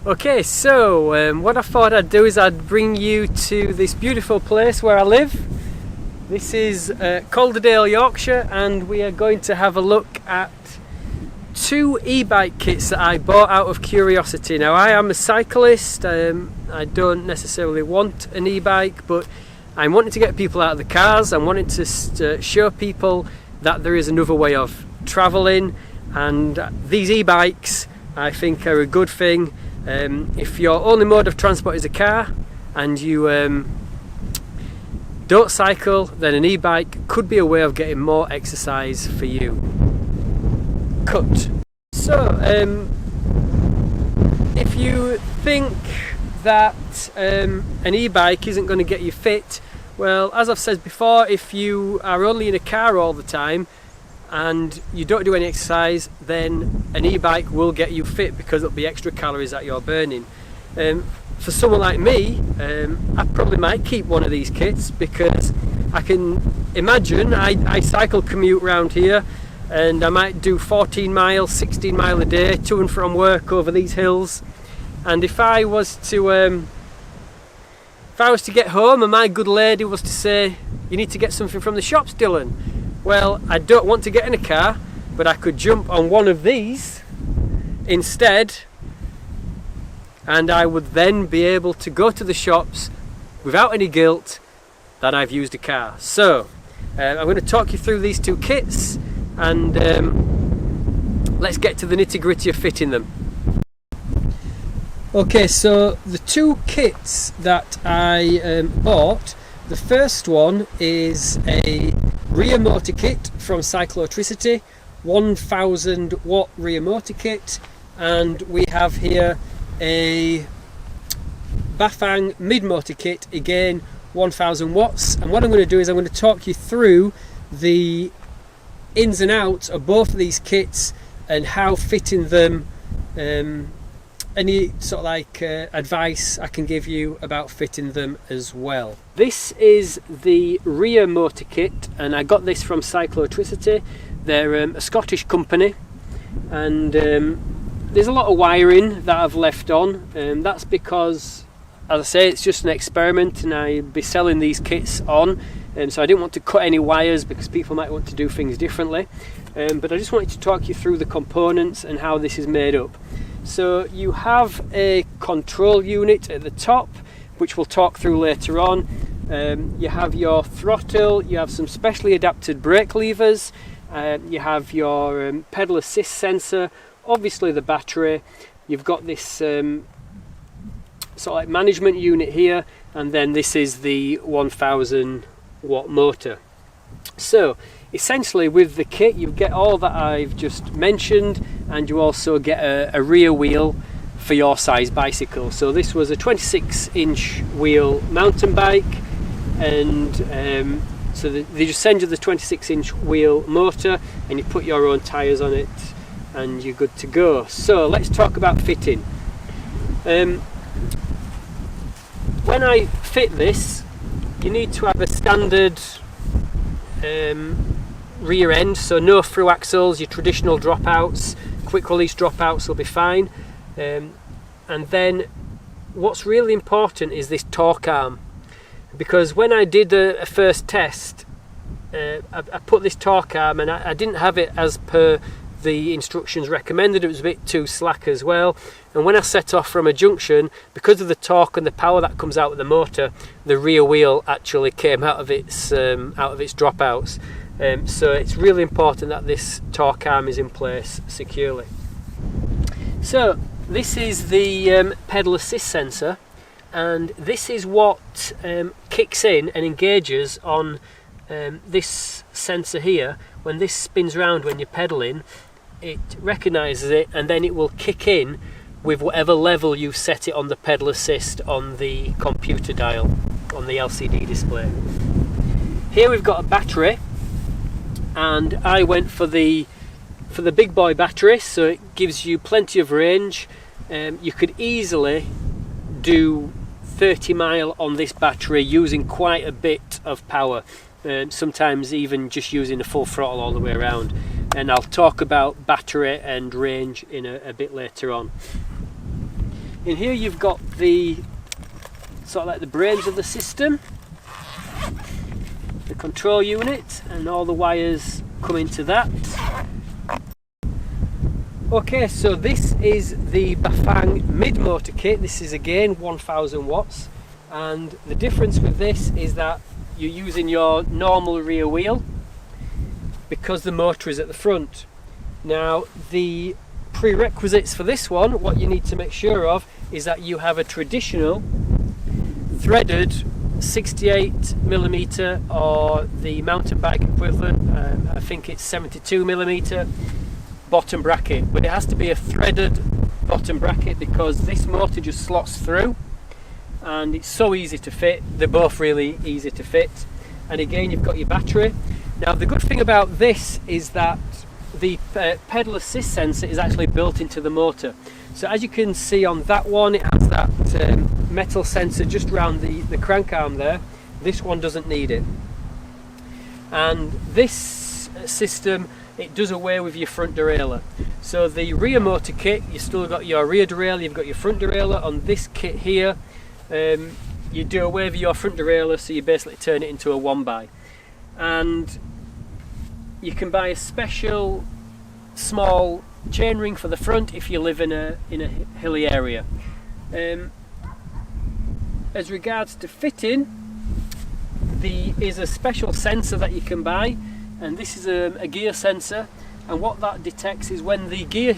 Okay, so what I thought I'd do is I'd bring you to this beautiful place where I live. This is Calderdale, Yorkshire, and we are going to have a look at two e-bike kits that I bought out of curiosity. Now, I am a cyclist. I don't necessarily want an e-bike, but I'm wanting to get people out of the cars. I'm wanting to show people that there is another way of travelling, and these e-bikes I think are a good thing. If your only mode of transport is a car and you don't cycle, then an e-bike could be a way of getting more exercise for you. Cut. So, if you think that an e-bike isn't going to get you fit, well, as I've said before, if you are only in a car all the time and you don't do any exercise, then an e-bike will get you fit because it'll be extra calories that you're burning. For someone like me, I probably might keep one of these kits because I can imagine I cycle commute around here, and I might do 14 miles, 16 mile a day to and from work over these hills. And if I was to get home and my good lady was to say, "You need to get something from the shops, Dylan," well, I don't want to get in a car, but I could jump on one of these instead, and I would then be able to go to the shops without any guilt that I've used a car. So I'm going to talk you through these two kits, and let's get to the nitty-gritty of fitting them. Okay, so the two kits that I bought, the first one is a rear motor kit from Cyclotricity, 1000 watt rear motor kit, and we have here a Bafang mid motor kit, again 1000 watts. And what I'm going to do is I'm going to talk you through the ins and outs of both of these kits and how fitting them, any sort of like advice I can give you about fitting them as well. This is the rear motor kit, and I got this from Cyclotricity. They're a Scottish company, and there's a lot of wiring that I've left on, and that's because, as I say, it's just an experiment and I'll be selling these kits on, and so I didn't want to cut any wires because people might want to do things differently, but I just wanted to talk you through the components and how this is made up. So you have a control unit at the top, which we'll talk through later on. You have your throttle, you have some specially adapted brake levers, you have your pedal assist sensor, obviously the battery, you've got this sort of like management unit here, and then this is the 1000 watt motor. So essentially with the kit you get all that I've just mentioned, and you also get a rear wheel for your size bicycle. So this was a 26-inch wheel mountain bike, and so they just send you the 26-inch wheel motor and you put your own tyres on it and you're good to go. So let's talk about fitting. When I fit this, you need to have a standard rear end, so no through axles, your traditional dropouts, quick release dropouts will be fine. And then what's really important is this torque arm, because when I did a first test, I put this torque arm and I didn't have it as per the instructions recommended. It was a bit too slack as well, and when I set off from a junction, because of the torque and the power that comes out of the motor, the rear wheel actually came out of its dropouts. So it's really important that this torque arm is in place securely. So this is the pedal assist sensor, and this is what kicks in and engages on this sensor here. When this spins around when you're pedaling, it recognises it, and then it will kick in with whatever level you set it on the pedal assist on the computer dial on the LCD display. Here we've got a battery, and I went for the big boy battery, so it gives you plenty of range. You could easily do 30 mile on this battery using quite a bit of power, sometimes even just using a full throttle all the way around. And I'll talk about battery and range in a bit later on. In here you've got the sort of like the brains of the system, the control unit, and all the wires come into that. Okay, so this is the Bafang mid motor kit. This is again 1000 watts, and the difference with this is that you're using your normal rear wheel because the motor is at the front. Now the prerequisites for this one, what you need to make sure of is that you have a traditional threaded 68mm or the mountain bike equivalent, I think it's 72mm bottom bracket, but it has to be a threaded bottom bracket because this motor just slots through and it's so easy to fit. They're both really easy to fit. And again, you've got your battery. Now the good thing about this is that the pedal assist sensor is actually built into the motor. So as you can see on that one, it has that metal sensor just around the crank arm there. This one doesn't need it. And this system, it does away with your front derailleur. So the rear motor kit, you've still got your rear derailleur, you've got your front derailleur. On this kit here, you do away with your front derailleur, so you basically turn it into a 1x. And you can buy a special small chainring for the front if you live in a hilly area. As regards to fitting, there is a special sensor that you can buy, and this is a gear sensor, and what that detects is when the gear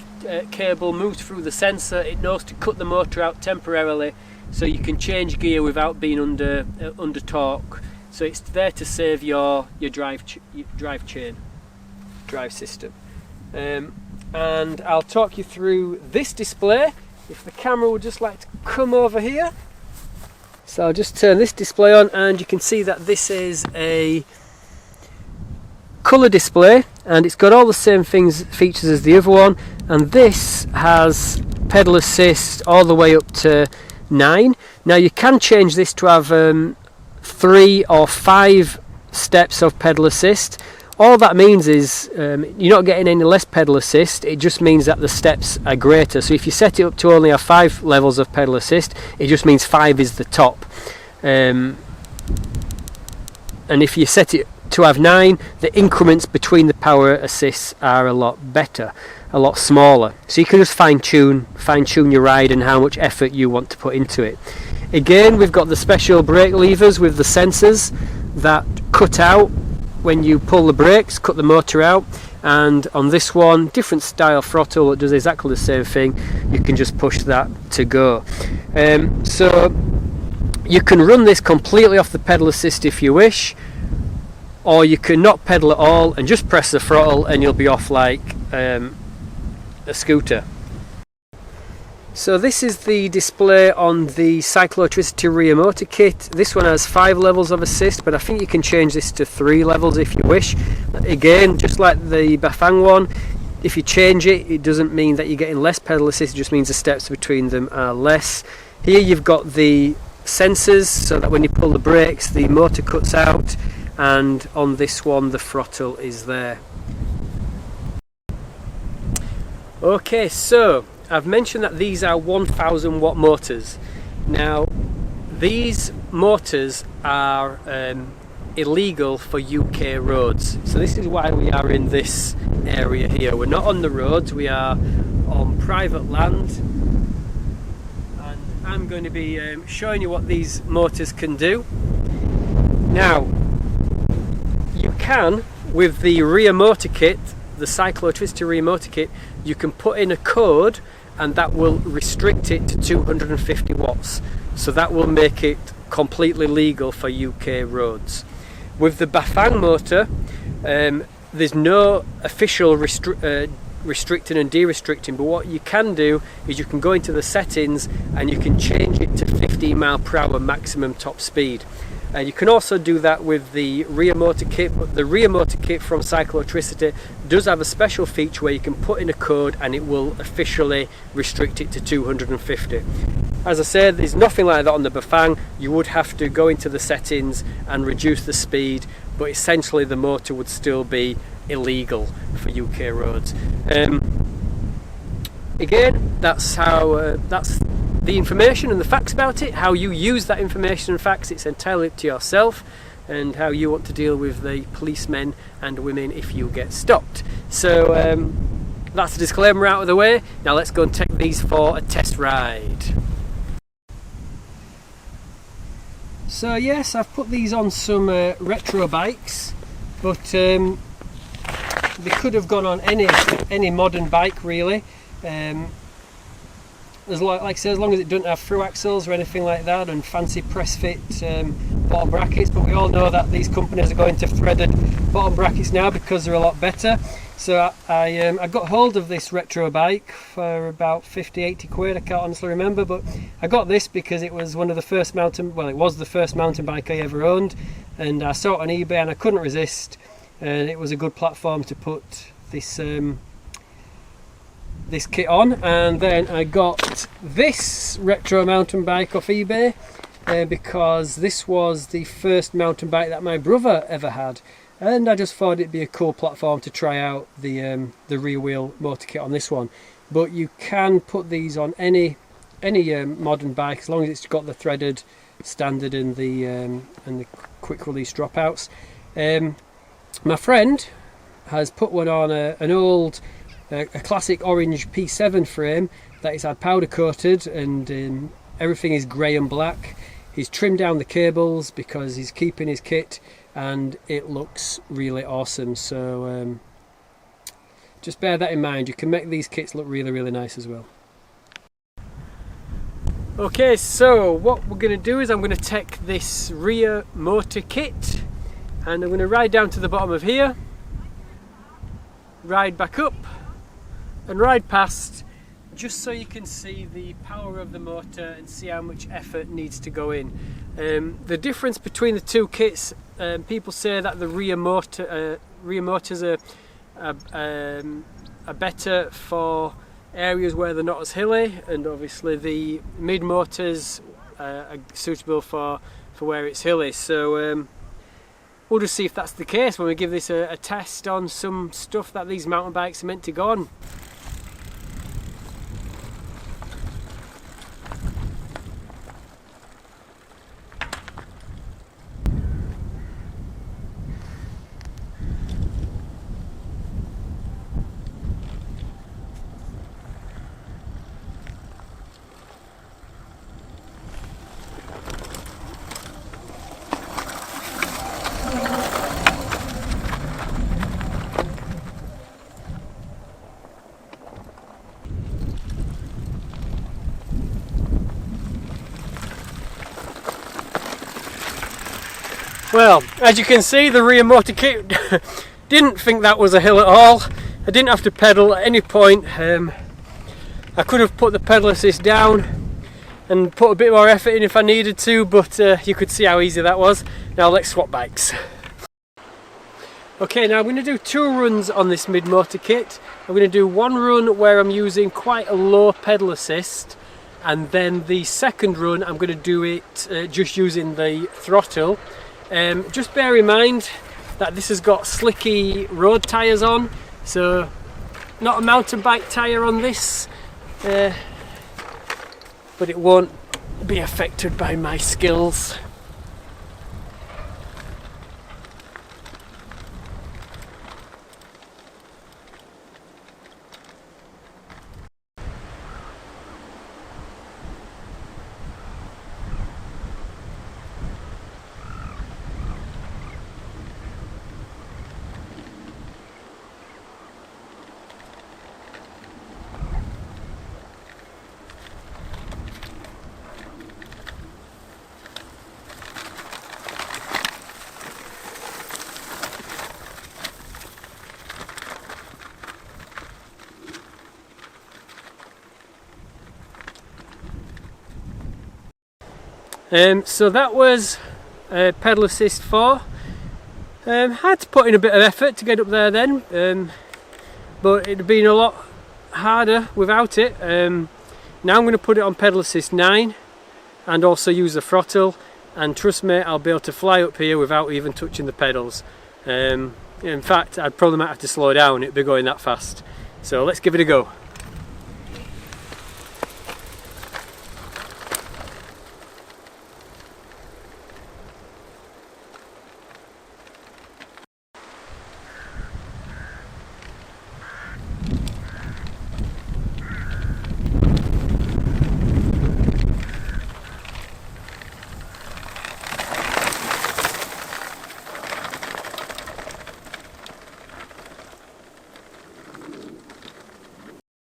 cable moves through the sensor, it knows to cut the motor out temporarily so you can change gear without being under torque. So it's there to save your drive system. And I'll talk you through this display. If the camera would just like to come over here. So I'll just turn this display on, and you can see that this is a colour display, and it's got all the same features as the other one, and this has pedal assist all the way up to 9. Now you can change this to have 3 or 5 steps of pedal assist. All that means is you're not getting any less pedal assist, it just means that the steps are greater. So if you set it up to only have 5 levels of pedal assist, it just means 5 is the top. And if you set it to have 9, the increments between the power assists are a lot better, a lot smaller. So you can just fine tune your ride and how much effort you want to put into it. Again, we've got the special brake levers with the sensors that cut out when you pull the brakes, cut the motor out, and on this one, different style throttle that does exactly the same thing. You can just push that to go. So you can run this completely off the pedal assist if you wish, or you can not pedal at all and just press the throttle and you'll be off like a scooter. So this is the display on the Cyclotricity rear motor kit. This one has 5 levels of assist, but I think you can change this to 3 levels if you wish. Again, just like the Bafang one, if you change it, it doesn't mean that you're getting less pedal assist, it just means the steps between them are less. Here you've got the sensors, so that when you pull the brakes, the motor cuts out, and on this one, the throttle is there. Okay, so I've mentioned that these are 1000 watt motors. Now these motors are illegal for UK roads, so this is why we are in this area here. We're not on the roads, we are on private land, and I'm going to be showing you what these motors can do. Now you can, with the rear motor kit, the Cyclotricity rear motor kit, you can put in a code and that will restrict it to 250 watts. So that will make it completely legal for UK roads. With the Bafang motor, there's no official restricting and de-restricting, but what you can do is you can go into the settings and you can change it to 15 mph maximum top speed. You can also do that with the rear motor kit, but the rear motor kit from Cyclotricity does have a special feature where you can put in a code and it will officially restrict it to 250. As I said, there's nothing like that on the Bafang. You would have to go into the settings and reduce the speed, but essentially the motor would still be illegal for UK roads. Again, that's the information and the facts about it. How you use that information and facts, it's entirely up to yourself, and how you want to deal with the policemen and women if you get stopped. So that's the disclaimer out of the way. Now let's go and take these for a test ride. So yes, I've put these on some retro bikes, but they could have gone on any modern bike really. Like I say, as long as it doesn't have through axles or anything like that, and fancy press fit bottom brackets. But we all know that these companies are going to threaded bottom brackets now because they're a lot better. So I got hold of this retro bike for about 50-80 quid, I can't honestly remember, but I got this because it was one of the first it was the first mountain bike I ever owned, and I saw it on eBay and I couldn't resist, and it was a good platform to put this this kit on. And then I got this retro mountain bike off eBay because this was the first mountain bike that my brother ever had, and I just thought it'd be a cool platform to try out the rear wheel motor kit on this one. But you can put these on any modern bike as long as it's got the threaded standard and the quick release dropouts. My friend has put one on an old a classic orange P7 frame that is had powder coated, and everything is grey and black. He's trimmed down the cables because he's keeping his kit, and it looks really awesome. So just bear that in mind. You can make these kits look really nice as well. Okay, so what we're going to do is I'm going to take this rear motor kit and I'm going to ride down to the bottom of here, ride back up and ride past, just so you can see the power of the motor and see how much effort needs to go in. The difference between the two kits, people say that the rear motors are better for areas where they're not as hilly, and obviously the mid motors are suitable for where it's hilly. So we'll just see if that's the case when we give this a test on some stuff that these mountain bikes are meant to go on. Well, as you can see, the rear motor kit didn't think that was a hill at all. I didn't have to pedal at any point. I could have put the pedal assist down and put a bit more effort in if I needed to, but you could see how easy that was. Now let's swap bikes. Okay, now I'm going to do two runs on this mid motor kit. I'm going to do one run where I'm using quite a low pedal assist, and then the second run I'm going to do it just using the throttle. Just bear in mind that this has got slicky road tyres on, so not a mountain bike tyre on this, but it won't be affected by my skills. So that was pedal assist 4. Had to put in a bit of effort to get up there then, but it'd have been a lot harder without it. Now I'm going to put it on pedal assist 9 and also use the throttle, and trust me, I'll be able to fly up here without even touching the pedals. In fact, I probably might have to slow down, it'd be going that fast. So let's give it a go.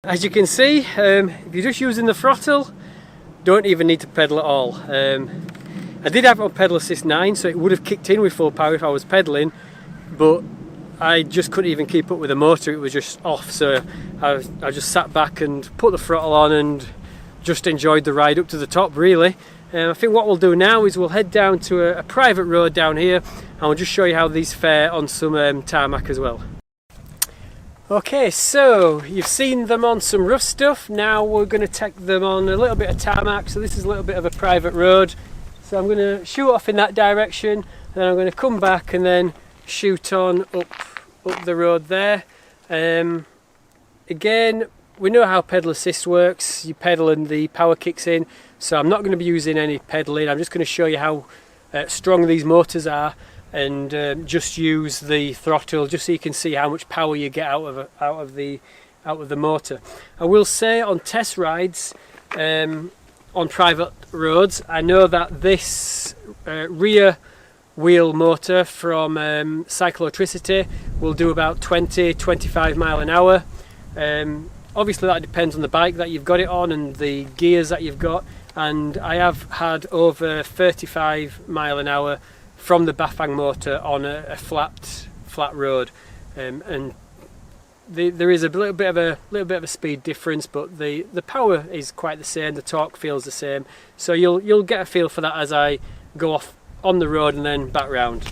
As you can see, if you're just using the throttle, don't even need to pedal at all. I did have it on pedal assist 9, so it would have kicked in with full power if I was pedaling, but I just couldn't even keep up with the motor. It was just off, so I just sat back and put the throttle on and just enjoyed the ride up to the top, really. I think what we'll do now is we'll head down to a private road down here, and we'll just show you how these fare on some tarmac as well. Okay, so you've seen them on some rough stuff. Now we're going to take them on a little bit of tarmac. So this is a little bit of a private road. So I'm going to shoot off in that direction, and then I'm going to come back and then shoot on up the road there. Again, we know how pedal assist works. You pedal and the power kicks in. So I'm not going to be using any pedaling. I'm just going to show you how strong these motors are, and just use the throttle just so you can see how much power you get out of the motor. I will say on test rides on private roads, I know that this rear wheel motor from Cyclotricity will do about 20-25 mile an hour. Obviously that depends on the bike that you've got it on and the gears that you've got, and I have had over 35 mile an hour from the Bafang motor on a flat road, and there is a little bit of a speed difference, but the power is quite the same, the torque feels the same, so you'll get a feel for that as I go off on the road and then back round.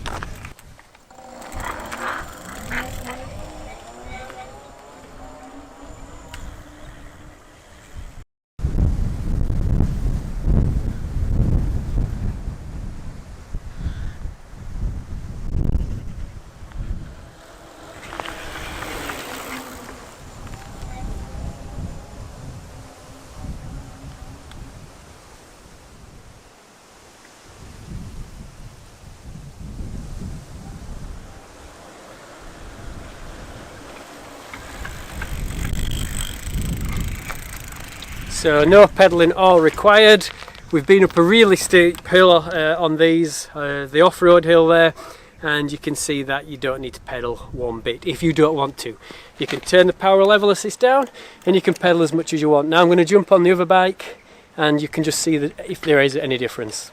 So no pedalling all required. We've been up a really steep hill on these, the off-road hill there, and you can see that you don't need to pedal one bit if you don't want to. You can turn the power level assist down and you can pedal as much as you want. Now I'm going to jump on the other bike and you can just see that if there is any difference.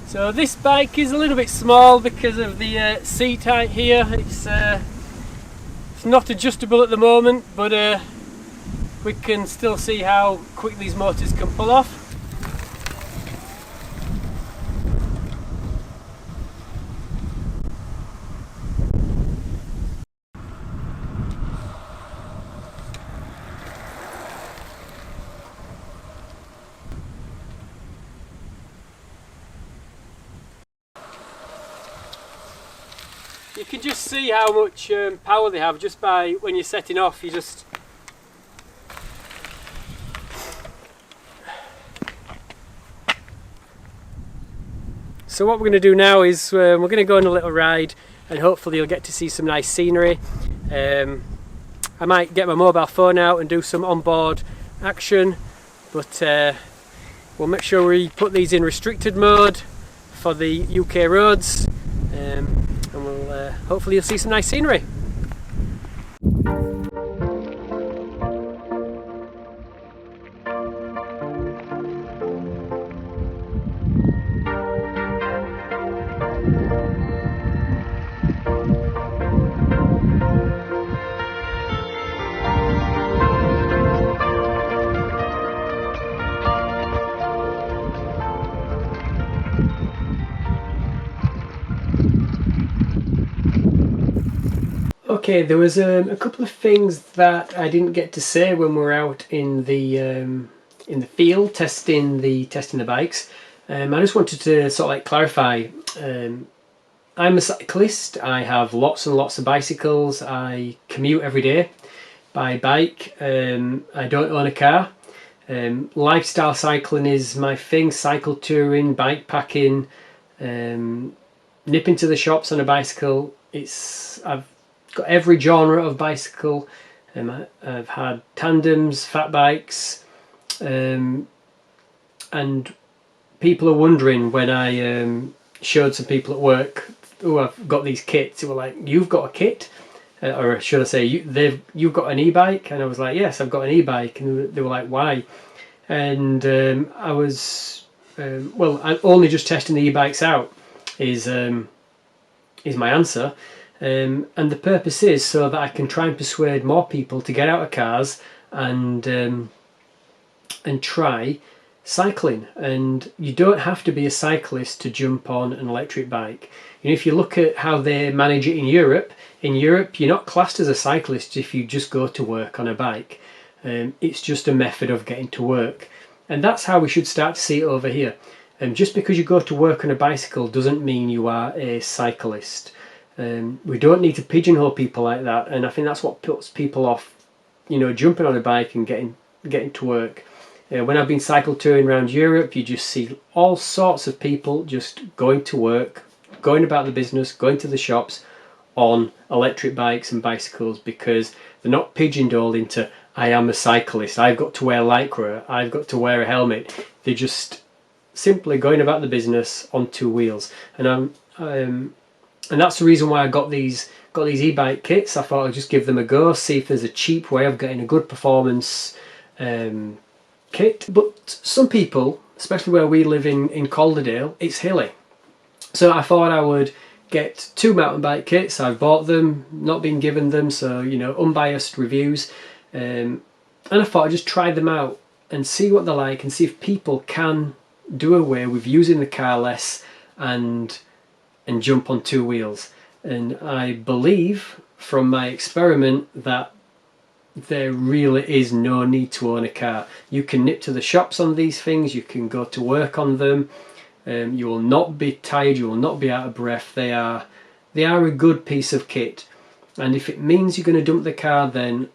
So this bike is a little bit small because of the seat height here. It's not adjustable at the moment, but we can still see how quick these motors can pull off. You can just see how much power they have just by when you're setting off. You just So what we're going to do now is we're going to go on a little ride, and hopefully you'll get to see some nice scenery. I might get my mobile phone out and do some onboard action, but we'll make sure we put these in restricted mode for the UK roads, and we'll hopefully you'll see some nice scenery. Okay, there was a couple of things that I didn't get to say when we were out in the field testing the bikes. I just wanted to sort of like clarify. I'm a cyclist. I have lots and lots of bicycles. I commute every day by bike. I don't own a car. Lifestyle cycling is my thing. Cycle touring, bike packing, nipping to the shops on a bicycle. I've got every genre of bicycle. I've had tandems, fat bikes, and people are wondering when I showed some people at work, oh, I've got these kits, they were like, you've got a kit? or should I say, you've got an e-bike? And I was like, yes, I've got an e-bike. And they were like, why? And I was, well, I'm only just testing the e-bikes out, is my answer. And the purpose is so that I can try and persuade more people to get out of cars and try cycling. And you don't have to be a cyclist to jump on an electric bike. You know, if you look at how they manage it in Europe you're not classed as a cyclist if you just go to work on a bike. It's just a method of getting to work, and that's how we should start to see it over here. Just because you go to work on a bicycle doesn't mean you are a cyclist. We don't need to pigeonhole people like that, and I think that's what puts people off, you know, jumping on a bike and getting to work. When I've been cycle touring around Europe, you just see all sorts of people just going to work, going about the business, going to the shops on electric bikes and bicycles, because they're not pigeonholed into, I am a cyclist, I've got to wear lycra, I've got to wear a helmet. They're just simply going about the business on two wheels. And that's the reason why I got these e-bike kits. I thought I'd just give them a go, see if there's a cheap way of getting a good performance kit. But some people, especially where we live in Calderdale, it's hilly. So I thought I would get 2 mountain bike kits. I've bought them, not been given them, so, you know, unbiased reviews. And I thought I'd just try them out and see what they're like, and see if people can do away with using the car less and jump on 2 wheels. And I believe from my experiment that there really is no need to own a car. You can nip to the shops on these things, you can go to work on them. You will not be tired, you will not be out of breath. They are a good piece of kit, and if it means you're going to dump the car, then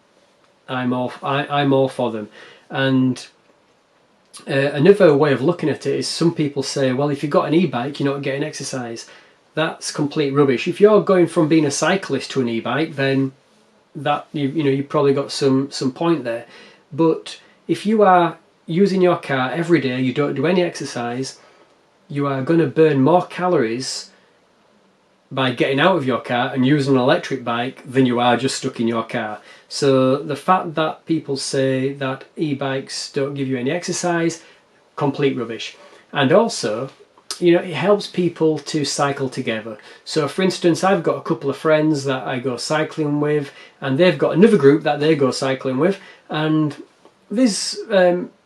I'm all for them. And another way of looking at it is, some people say, well, if you've got an e-bike, you're not getting exercise. That's complete rubbish. If you're going from being a cyclist to an e-bike, then that you've probably got some point there. But if you are using your car every day, you don't do any exercise, you are going to burn more calories by getting out of your car and using an electric bike than you are just stuck in your car. So the fact that people say that e-bikes don't give you any exercise, complete rubbish. And also, you know, it helps people to cycle together. So for instance, I've got a couple of friends that I go cycling with, and they've got another group that they go cycling with, and this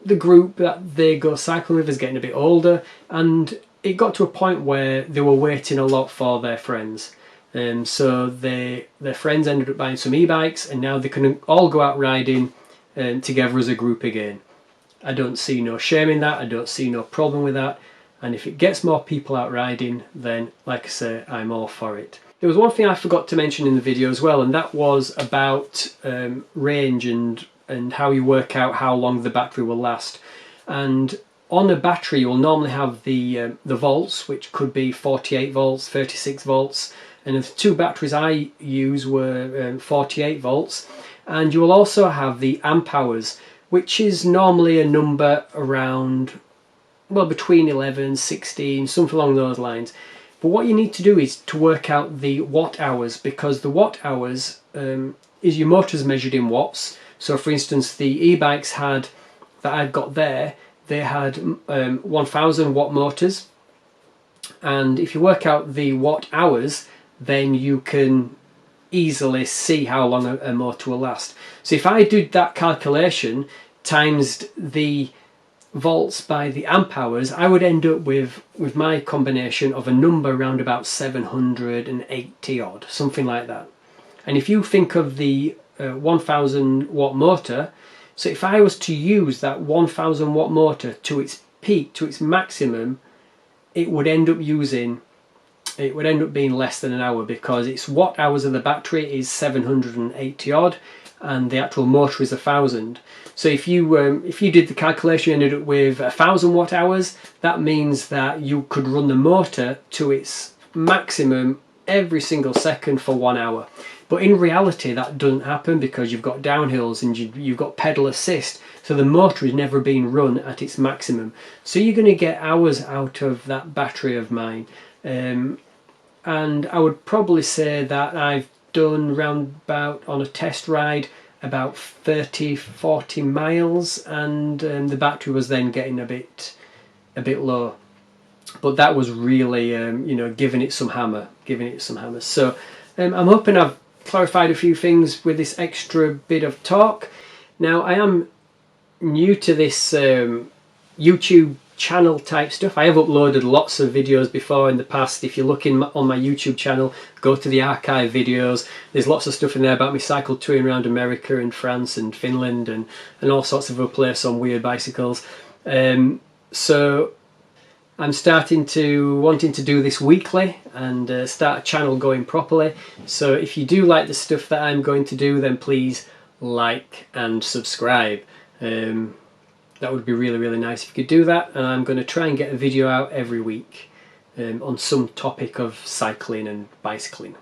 the group that they go cycling with is getting a bit older, and it got to a point where they were waiting a lot for their friends. So their friends ended up buying some e-bikes, and now they can all go out riding together as a group again. I don't see no shame in that, I don't see no problem with that, and if it gets more people out riding, then like I say, I'm all for it. There was one thing I forgot to mention in the video as well, and that was about range and how you work out how long the battery will last. And on a battery, you'll normally have the volts, which could be 48 volts, 36 volts, and the 2 batteries I use were 48 volts. And you will also have the amp hours, which is normally a number around, well, between 11, 16, something along those lines. But what you need to do is to work out the watt hours, because the watt hours is your motors measured in watts. So for instance, the e-bikes that I've got there, they had 1000 watt motors, and if you work out the watt hours, then you can easily see how long a motor will last. So if I did that calculation times the volts by the amp hours, I would end up with my combination of a number around about 780 odd, something like that. And if you think of the 1000 watt motor, so if I was to use that 1000 watt motor to its peak, to its maximum, it would end up being less than an hour, because its watt hours of the battery is 780 odd and the actual motor is 1000. So if you did the calculation, you ended up with 1000 watt hours, that means that you could run the motor to its maximum every single second for 1 hour. But in reality, that doesn't happen, because you've got downhills and you've got pedal assist, so the motor is never being run at its maximum. So you're going to get hours out of that battery of mine. And I would probably say that done round about on a test ride about 30-40 miles, and the battery was then getting a bit low. But that was really you know, giving it some hammer. So I'm hoping I've clarified a few things with this extra bit of talk. Now, I am new to this YouTube channel type stuff. I have uploaded lots of videos before in the past. If you're looking on my YouTube channel, go to the archive videos. There's lots of stuff in there about me cycle touring around America and France and Finland and all sorts of other places on weird bicycles. So I'm wanting to do this weekly and start a channel going properly. So if you do like the stuff that I'm going to do, then please like and subscribe. That would be really, really nice if you could do that. And I'm going to try and get a video out every week on some topic of cycling and bicycling.